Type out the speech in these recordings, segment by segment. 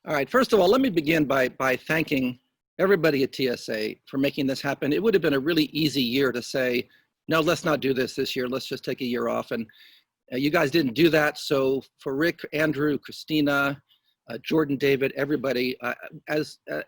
All right, first of all, let me begin by thanking everybody at TSA for making this happen. It would have been a really easy year to say, no, let's not do this year. Let's just take a year off. And you guys didn't do that. So for Rick, Andrew, Christina, Jordan, David, everybody,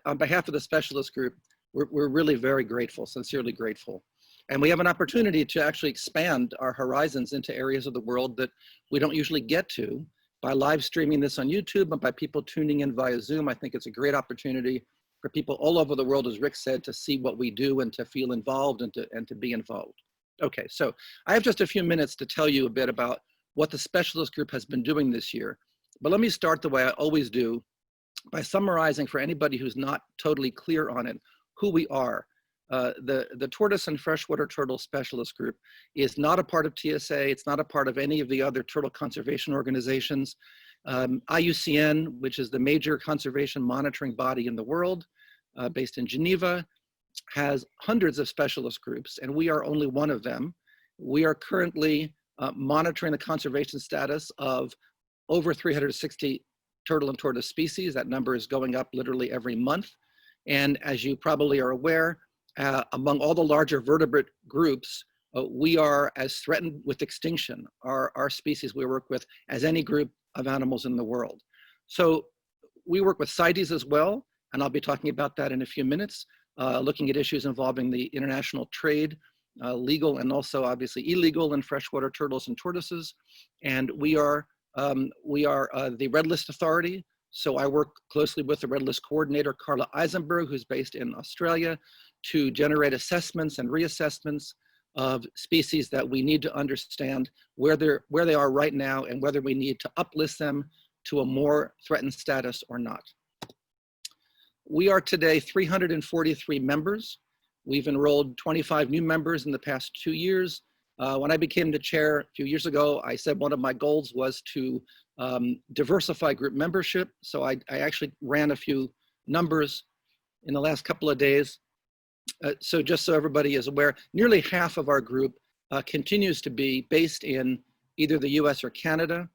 on behalf of the specialist group, we're really very grateful, sincerely grateful. And we have an opportunity to actually expand our horizons into areas of the world that we don't usually get to by live streaming this on YouTube and by people tuning in via Zoom. I think it's a great opportunity for people all over the world, as Rick said, to see what we do and to feel involved and to be involved. Okay, so I have just a few minutes to tell you a bit about what the specialist group has been doing this year. But let me start the way I always do by summarizing for anybody who's not totally clear on it, who we are. The Tortoise and Freshwater Turtle Specialist Group is not a part of TSA. It's not a part of any of the other turtle conservation organizations. IUCN, which is the major conservation monitoring body in the world, based in Geneva, has hundreds of specialist groups, and we are only one of them. We are currently monitoring the conservation status of over 360 turtle and tortoise species. That number is going up literally every month. And as you probably are aware, among all the larger vertebrate groups, we are as threatened with extinction, our species we work with, as any group of animals in the world. So we work with CITES as well, and I'll be talking about that in a few minutes, looking at issues involving the international trade, legal and also obviously illegal in freshwater turtles and tortoises. And we are the Red List Authority. So I work closely with the Red List Coordinator, Carla Eisenberg, who's based in Australia, to generate assessments and reassessments of species that we need to understand where they are right now and whether we need to uplist them to a more threatened status or not. We are today 343 members. We've enrolled 25 new members in the past 2 years. When I became the chair a few years ago, I said one of my goals was to diversify group membership. So I actually ran a few numbers in the last couple of days. So just so everybody is aware, nearly half of our group continues to be based in either the US or Canada.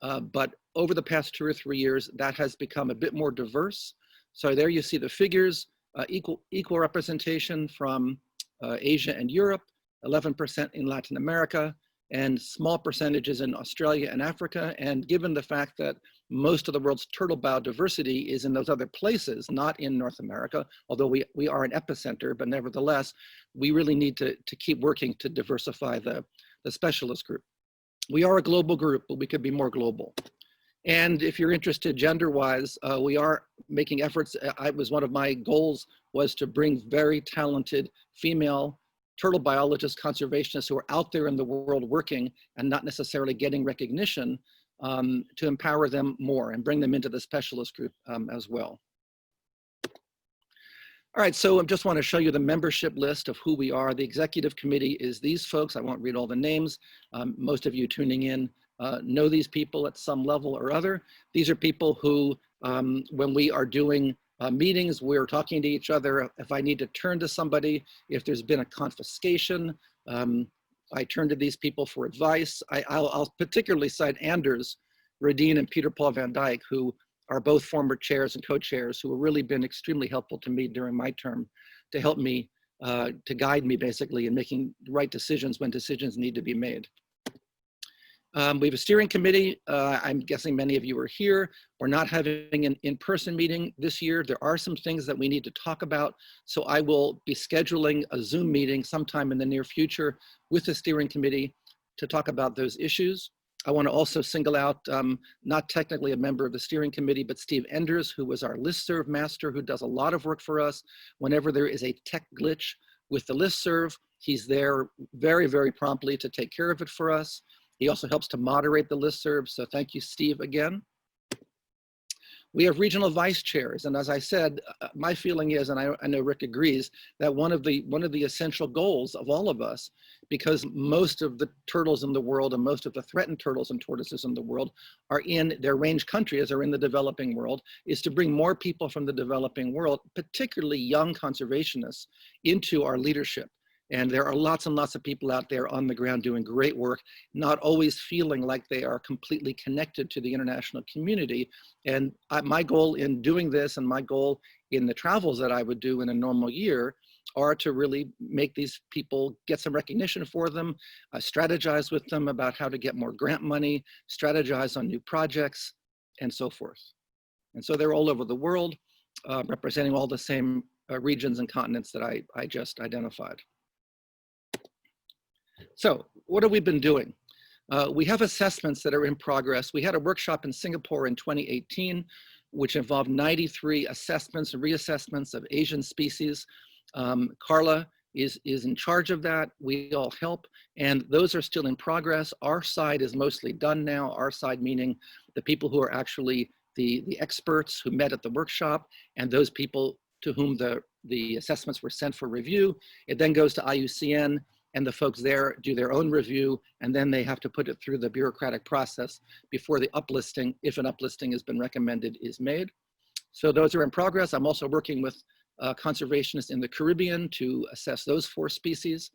But over the past 2 or 3 years, that has become a bit more diverse. So there you see the figures, equal representation from Asia and Europe, 11% in Latin America, and small percentages in Australia and Africa. And given the fact that most of the world's turtle biodiversity is in those other places, not in North America, although we are an epicenter, but nevertheless, we really need to keep working to diversify the specialist group. We are a global group, but we could be more global. And if you're interested gender-wise, we are making efforts. One of my goals was to bring very talented female turtle biologists, conservationists who are out there in the world working and not necessarily getting recognition, to empower them more and bring them into the specialist group as well. All right, so I just want to show you the membership list of who we are. The executive committee is these folks. I won't read all the names. Most of you tuning in know these people at some level or other. These are people who, when we are doing meetings, we're talking to each other. If I need to turn to somebody, if there's been a confiscation, I turn to these people for advice. I'll particularly cite Anders Radin and Peter Paul Van Dyke, who are both former chairs and co-chairs who have really been extremely helpful to me during my term to help me, to guide me basically in making the right decisions when decisions need to be made. We have a steering committee. I'm guessing many of you are here. We're not having an in-person meeting this year. There are some things that we need to talk about. So I will be scheduling a Zoom meeting sometime in the near future with the steering committee to talk about those issues. I want to also single out, not technically a member of the steering committee, but Steve Enders, who was our listserv master, who does a lot of work for us. Whenever there is a tech glitch with the listserv, he's there very, very promptly to take care of it for us. He also helps to moderate the listserv, so thank you, Steve, again. We have regional vice chairs, and as I said, my feeling is, and I know Rick agrees, that one of the essential goals of all of us, because most of the turtles in the world and most of the threatened turtles and tortoises in the world are in their range countries, are in the developing world, is to bring more people from the developing world, particularly young conservationists, into our leadership. And there are lots and lots of people out there on the ground doing great work, not always feeling like they are completely connected to the international community. And my goal in doing this, and my goal in the travels that I would do in a normal year, are to really make these people, get some recognition for them, strategize with them about how to get more grant money, strategize on new projects, and so forth. And so they're all over the world, representing all the same regions and continents that I just identified. So what have we been doing? We have assessments that are in progress. We had a workshop in Singapore in 2018, which involved 93 assessments and reassessments of Asian species. Carla is in charge of that. We all help, and those are still in progress. Our side is mostly done now. Our side meaning the people who are actually the experts who met at the workshop, and those people to whom the assessments were sent for review. It then goes to IUCN, and the folks there do their own review, and then they have to put it through the bureaucratic process before the uplisting, if an uplisting has been recommended, is made. So those are in progress. I'm also working with conservationists in the Caribbean to assess those 4 species.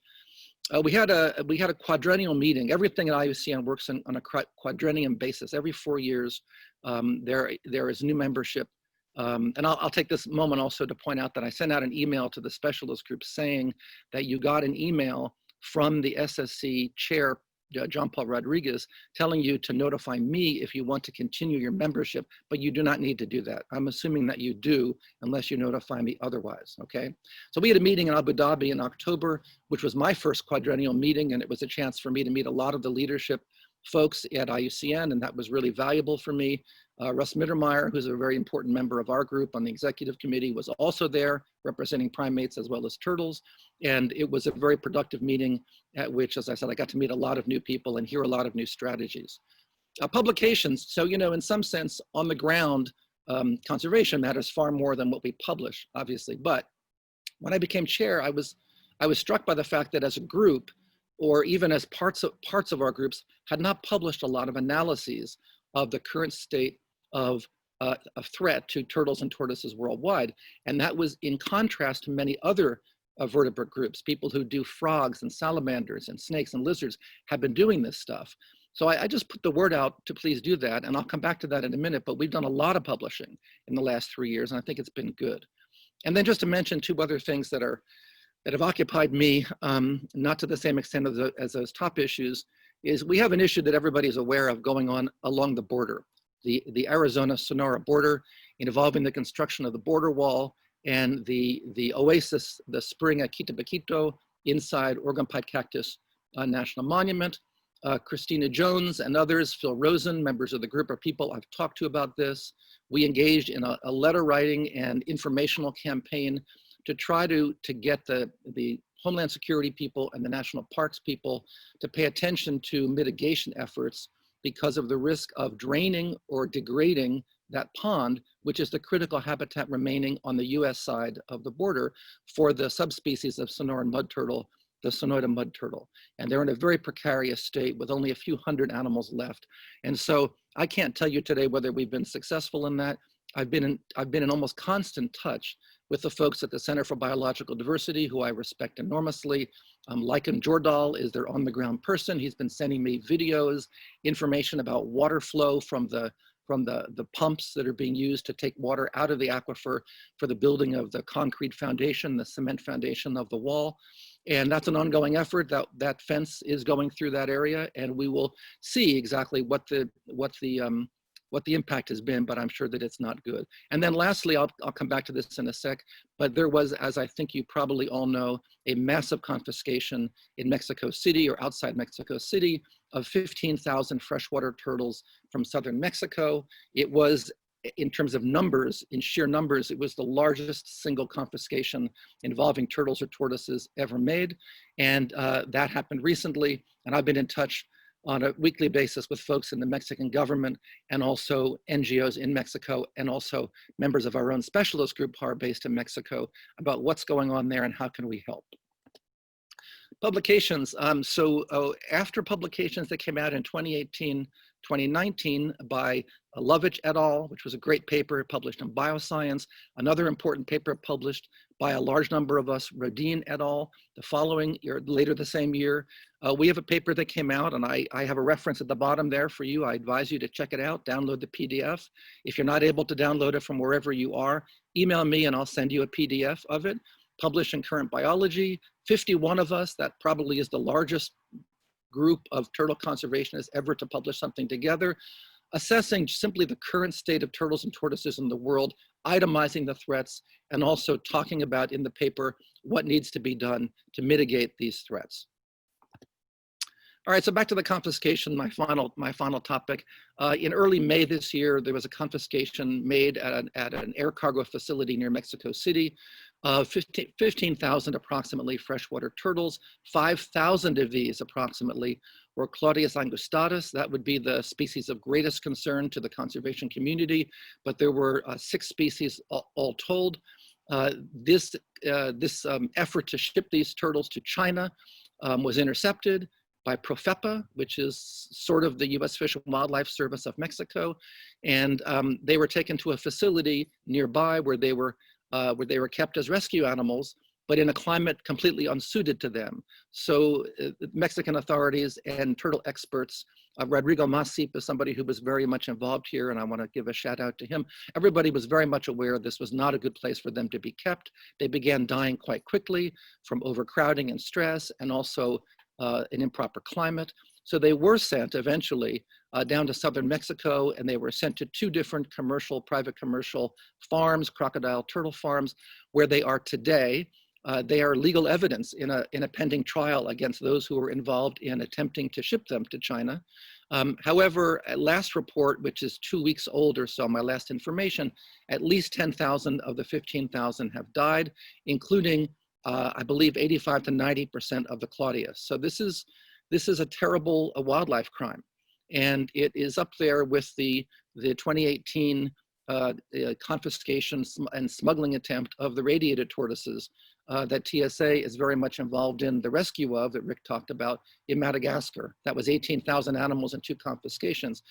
We had a quadrennial meeting. Everything at IUCN works on a quadrennium basis. Every 4 years, there is new membership. And I'll take this moment also to point out that I sent out an email to the specialist group saying that you got an email from the SSC chair, John Paul Rodriguez, telling you to notify me if you want to continue your membership, but you do not need to do that. I'm assuming that you do unless you notify me otherwise, okay? So we had a meeting in Abu Dhabi in October, which was my first quadrennial meeting, and it was a chance for me to meet a lot of the leadership folks at IUCN, and that was really valuable for me. Russ Mittermeier, who's a very important member of our group on the executive committee, was also there representing primates as well as turtles. And it was a very productive meeting at which, as I said, I got to meet a lot of new people and hear a lot of new strategies. Publications, so, you know, in some sense, on the ground, conservation matters far more than what we publish, obviously. But when I became chair, I was struck by the fact that as a group, or even as parts of our groups, had not published a lot of analyses of the current state of a threat to turtles and tortoises worldwide. And that was in contrast to many other vertebrate groups. People who do frogs and salamanders and snakes and lizards have been doing this stuff. So I just put the word out to please do that, and I'll come back to that in a minute, but we've done a lot of publishing in the last 3 years, and I think it's been good. And then just to mention 2 other things that have occupied me, not to the same extent as those top issues, is we have an issue that everybody is aware of going on along the border, the Arizona-Sonora border, involving the construction of the border wall and the oasis, the spring at Quitabaquito inside Oregon Pied Cactus National Monument. Christina Jones and others, Phil Rosen, members of the group of people I've talked to about this. We engaged in a letter writing and informational campaign to try to get the Homeland Security people and the National Parks people to pay attention to mitigation efforts because of the risk of draining or degrading that pond, which is the critical habitat remaining on the US side of the border for the subspecies of Sonoran mud turtle, the Sonoida mud turtle. And they're in a very precarious state with only a few hundred animals left. And so I can't tell you today whether we've been successful in that. I've been in almost constant touch with the folks at the Center for Biological Diversity, who I respect enormously. Lycan Jordahl is their on-the-ground person. He's been sending me videos, information about water flow from the pumps that are being used to take water out of the aquifer for the building of the concrete foundation, the cement foundation of the wall. And that's an ongoing effort. That fence is going through that area, and we will see exactly what the impact has been, but I'm sure that it's not good. And then lastly, I'll come back to this in a sec, but there was, as I think you probably all know, a massive confiscation in Mexico City or outside Mexico City of 15,000 freshwater turtles from southern Mexico. It was, in terms of numbers, in sheer numbers, it was the largest single confiscation involving turtles or tortoises ever made. And that happened recently, and I've been in touch on a weekly basis with folks in the Mexican government and also NGOs in Mexico and also members of our own specialist group who are based in Mexico about what's going on there and how can we help. Publications. After publications that came out in 2018, 2019 by Lovich et al., which was a great paper published in Bioscience, another important paper published by a large number of us, Rodin et al., the following year, later the same year. We have a paper that came out, and I have a reference at the bottom there for you. I advise you to check it out, download the PDF. If you're not able to download it from wherever you are, email me and I'll send you a PDF of it. Published in Current Biology, 51 of us, that probably is the largest group of turtle conservationists ever to publish something together, assessing simply the current state of turtles and tortoises in the world, itemizing the threats, and also talking about in the paper what needs to be done to mitigate these threats. All right, so back to the confiscation, my final topic. In early May this year, there was a confiscation made at an air cargo facility near Mexico City. 15,000 approximately freshwater turtles. 5,000 of these approximately were Claudius angustatus. That would be the species of greatest concern to the conservation community, but there were 6 species all told. This effort to ship these turtles to China was intercepted by Profepa, which is sort of the U.S. Fish and Wildlife Service of Mexico, and they were taken to a facility nearby where they were kept as rescue animals, but in a climate completely unsuited to them. So Mexican authorities and turtle experts, Rodrigo Masip is somebody who was very much involved here, and I want to give a shout out to him. Everybody was very much aware this was not a good place for them to be kept. They began dying quite quickly from overcrowding and stress, and also an improper climate. So they were sent eventually down to southern Mexico, and they were sent to 2 different private commercial farms, crocodile turtle farms, where they are today. They are legal evidence in a pending trial against those who were involved in attempting to ship them to China. However, at last report, which is 2 weeks old or so, my last information, at least 10,000 of the 15,000 have died, including I believe 85 to 90% of the Claudius. So this is a terrible wildlife crime, and it is up there with the 2018 confiscation and smuggling attempt of the radiated tortoises that TSA is very much involved in the rescue of, that Rick talked about, in Madagascar. That was 18,000 animals and 2 confiscations.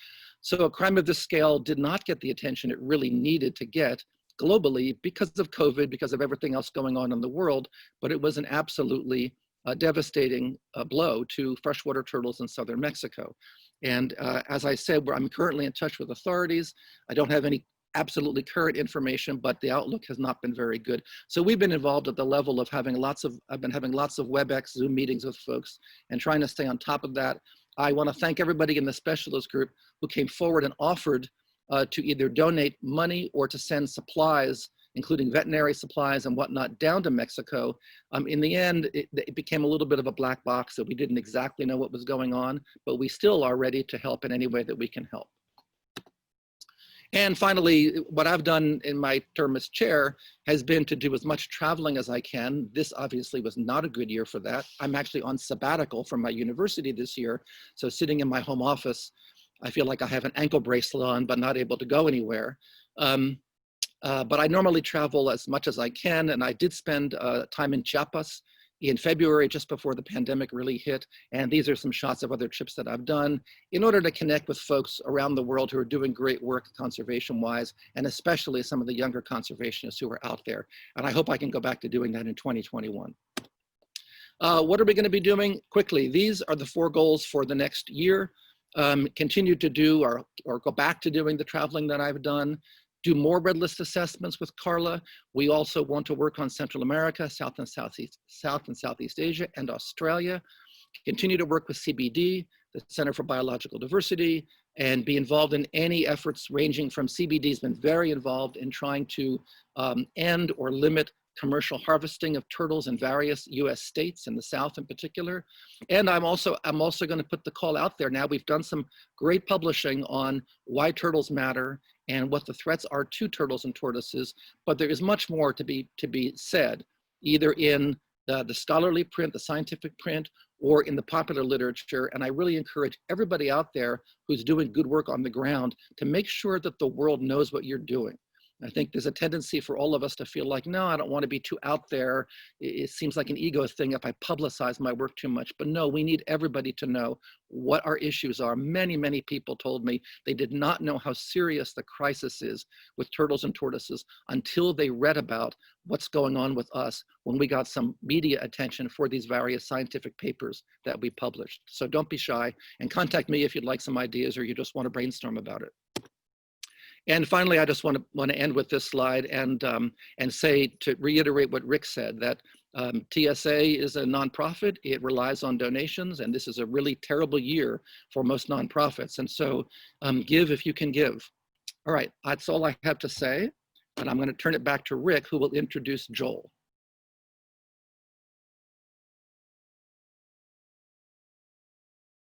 So a crime of this scale did not get the attention it really needed to get globally because of COVID, because of everything else going on in the world, but it was an absolutely devastating blow to freshwater turtles in southern Mexico. And as I said, I'm currently in touch with authorities. I don't have any absolutely current information, but the outlook has not been very good. So we've been involved at the level of I've been having lots of WebEx Zoom meetings with folks and trying to stay on top of that. I want to thank everybody in the specialist group who came forward and offered to either donate money or to send supplies, including veterinary supplies and whatnot, down to Mexico. In the end, it became a little bit of a black box, so we didn't exactly know what was going on, but we still are ready to help in any way that we can help. And finally, what I've done in my term as chair has been to do as much traveling as I can. This obviously was not a good year for that. I'm actually on sabbatical from my university this year, so sitting in my home office, I feel like I have an ankle bracelet on, but not able to go anywhere. But I normally travel as much as I can, and I did spend time in Chiapas in February, just before the pandemic really hit. And these are some shots of other trips that I've done in order to connect with folks around the world who are doing great work conservation-wise, and especially some of the younger conservationists who are out there. And I hope I can go back to doing that in 2021. What are we going to be doing? Quickly, these are the 4 goals for the next year. Continue to do or go back to doing the traveling that I've done. Do more red list assessments with Carla. We also want to work on Central America, South and Southeast Asia, and Australia. Continue to work with CBD, the Center for Biological Diversity, and be involved in any efforts ranging from CBD has been very involved in trying to end or limit commercial harvesting of turtles in various US states, in the South in particular. And I'm also going to put the call out there now. We've done some great publishing on why turtles matter and what the threats are to turtles and tortoises, but there is much more to be said, either in the scholarly print, the scientific print, or in the popular literature. And I really encourage everybody out there who's doing good work on the ground to make sure that the world knows what you're doing. I think there's a tendency for all of us to feel like, no, I don't want to be too out there. It seems like an ego thing if I publicize my work too much. But no, we need everybody to know what our issues are. Many, many people told me they did not know how serious the crisis is with turtles and tortoises until they read about what's going on with us when we got some media attention for these various scientific papers that we published. So don't be shy and contact me if you'd like some ideas or you just want to brainstorm about it. And finally, I just want to end with this slide and say, to reiterate what Rick said, that TSA is a nonprofit. It relies on donations, and this is a really terrible year for most nonprofits. And so give if you can give. All right, that's all I have to say. And I'm going to turn it back to Rick, who will introduce Joel.